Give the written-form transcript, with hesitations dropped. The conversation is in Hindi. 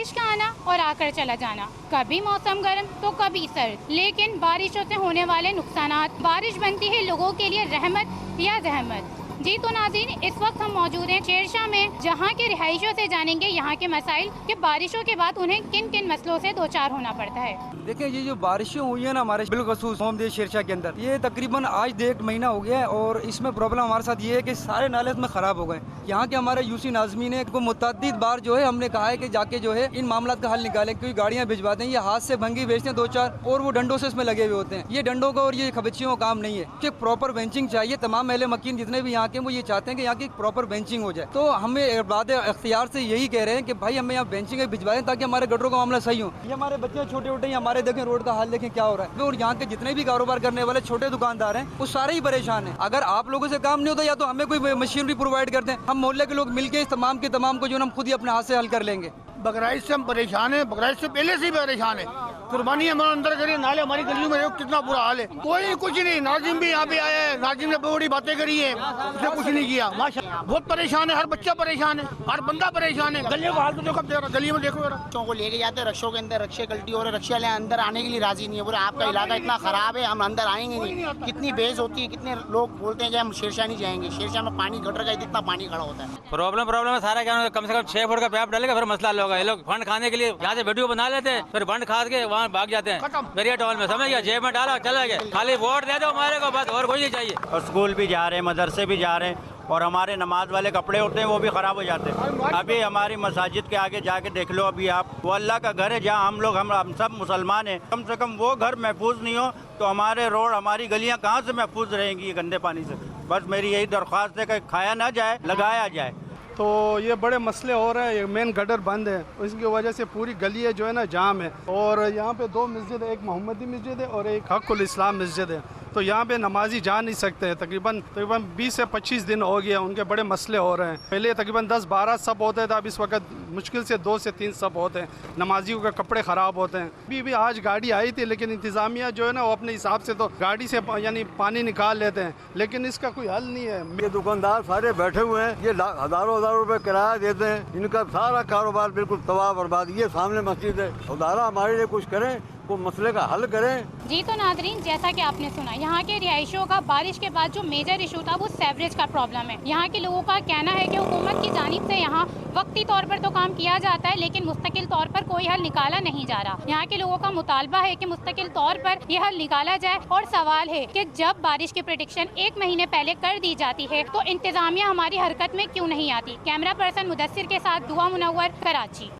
बारिश का आना और आकर चला जाना, कभी मौसम गर्म तो कभी सर्द, लेकिन बारिशों से होने वाले नुकसानात, बारिश बनती है लोगों के लिए रहमत या जहमत। जी तो नाज़रीन, इस वक्त हम मौजूद हैं शेरशाह में, जहां के रिहायशियों से जानेंगे यहाँ के मसाइल कि बारिशों के बाद उन्हें किन किन मसलों से दो चार होना पड़ता है। देखिए, ये जो बारिशें हुई है ना हमारे बिलखसूस होमदेश शेरशाह के अंदर, ये तकरीबन आज 1.5 महीना हो गया है और इसमें प्रॉब्लम हमारे साथ ये है कि सारे नाले इसमें ख़राब हो गए। यहाँ के हमारे यूसी नाज़मीन ने को मुतअद्दिद बार जो है हमने कहा है कि जाके जो है इन मामला का हल निकालें, क्योंकि गाड़ियाँ भिजवाते हैं, ये हाथ से भंगी बेचते हैं 2-4 और वो डंडों से इसमें लगे हुए होते हैं। ये डंडों का और ये खबच्चियों का काम नहीं है कि प्रॉपर बेंचिंग चाहिए। तमाम अहले मकीन जितने भी यहाँ के वो ये चाहते हैं कि यहाँ की प्रॉपर बेंचिंग हो जाए। तो हमें बाद अख्तियार से यही कह रहे हैं कि भाई हमें यहाँ बेंचिंग भिजवाएं ताकि हमारे गटरों का मामला सही हो। ये हमारे बच्चे छोटे छोटे हमारे देखें रोड का हाल देखें क्या हो रहा है, और यहाँ के जितने भी कारोबार करने वाले छोटे दुकानदार हैं वो सारे ही परेशान हैं। अगर आप लोगों से काम नहीं होता या तो हमें कोई मशीनरी प्रोवाइड कर दें, हम मोहल्ले के लोग मिलकर इस तमाम के तमाम को जो हम खुद ही अपने हाथ से हल कर लेंगे। बकराइश से हम परेशान हैं, बकराइश से पहले से ही परेशान है। कुर्बानी हमारे अंदर करिए, नाले हमारी गलियों में कितना बुरा हाल है। कोई कुछ नहीं, नाजिम भी यहाँ पे आया है, नाजिम ने बड़ी बातें करी है, उसने कुछ नहीं किया। माशाअल्लाह बहुत परेशान है, हर बच्चा परेशान है, हर बंदा परेशान है। गलियों का हाल तो देखो, गली में देखो। बच्चों को लेके जाते हैं रक्षों के अंदर, रक्षे गलती हो रहे, रक्षे वाले अंदर आने के लिए राजी नहीं है, बोले आपका इलाका इतना खराब है, हम अंदर आएंगे नहीं। कितनी बेइज्जती होती है, कितने लोग बोलते हैं कि हम शेरशाह नहीं जाएंगे। शेरशाह में पानी गटर का इतना पानी खड़ा होता है। प्रॉब्लम है सारा, क्या कम से कम 6 फुट का पैप डालेगा फिर मसला होगा। ये लोग फंड खाने के लिए यहाँ से वीडियो बना लेते हैं, फिर फंड खा के वहाँ भाग जाते हैं बेरिया टॉल में, समझ गया, जेब में डाला चला गया। खाली वोट दे दो हमारे को, बस और कोई नहीं चाहिए। और स्कूल भी जा रहे हैं, मदरसे भी जा रहे हैं, और हमारे नमाज वाले कपड़े होते हैं वो भी ख़राब हो जाते हैं। अभी हमारी मस्जिद के आगे जाके देख लो, अभी आप, वो अल्लाह का घर है जहाँ हम सब मुसलमान हैं। कम से कम वो घर महफूज नहीं हो तो हमारे रोड, हमारी गलियाँ कहाँ से महफूज रहेंगी गंदे पानी से। बस मेरी यही दरख्वास्त है कि खाया ना जाए, लगाया जाए। तो ये बड़े मसले हो रहे हैं। ये मेन गटर बंद है, इसकी वजह से पूरी गली है जो है ना जाम है। और यहाँ पे 2 मस्जिद है, एक मोहम्मदी मस्जिद है और एक हक़ुल इस्लाम मस्जिद है। तो यहाँ पे नमाजी जा नहीं सकते हैं। तकरीबन 20 से 25 दिन हो गया, उनके बड़े मसले हो रहे हैं। पहले तकरीबन 10-12 सब होते थे, अब इस वक्त मुश्किल से 2 से 3 सब होते हैं। नमाजियों के कपड़े ख़राब होते हैं। अभी आज गाड़ी आई थी, लेकिन इंतज़ामिया जो है ना वो अपने हिसाब से तो गाड़ी से यानी पानी निकाल लेते हैं, लेकिन इसका कोई हल नहीं है। ये दुकानदार सारे बैठे हुए हैं, ये हज़ारों रुपए किराया देते हैं, इनका सारा कारोबार बिल्कुल तबाह बर्बाद। ये सामने मस्जिद है, खुदारा हमारे लिए कुछ करें, को मसले का हल करें। जी तो नाज़रीन, जैसा कि आपने सुना, यहाँ के रिहायशियों का बारिश के बाद जो मेजर इशू था वो सीवरेज का प्रॉब्लम है। यहाँ के लोगों का कहना है कि हुकूमत की जानिब से यहाँ वक्ती तौर पर तो काम किया जाता है, लेकिन मुस्तकिल तौर पर कोई हल निकाला नहीं जा रहा। यहाँ के लोगों का मुतालबा है कि मुस्तकिल तौर पर यह हल निकाला जाए। और सवाल है कि जब बारिश की प्रेडिक्शन 1 महीने पहले कर दी जाती है तो इंतजामिया हमारी हरकत में क्यों नहीं आती। कैमरा पर्सन मुदस्सिर के साथ दुआ मुनव्वर, कराची।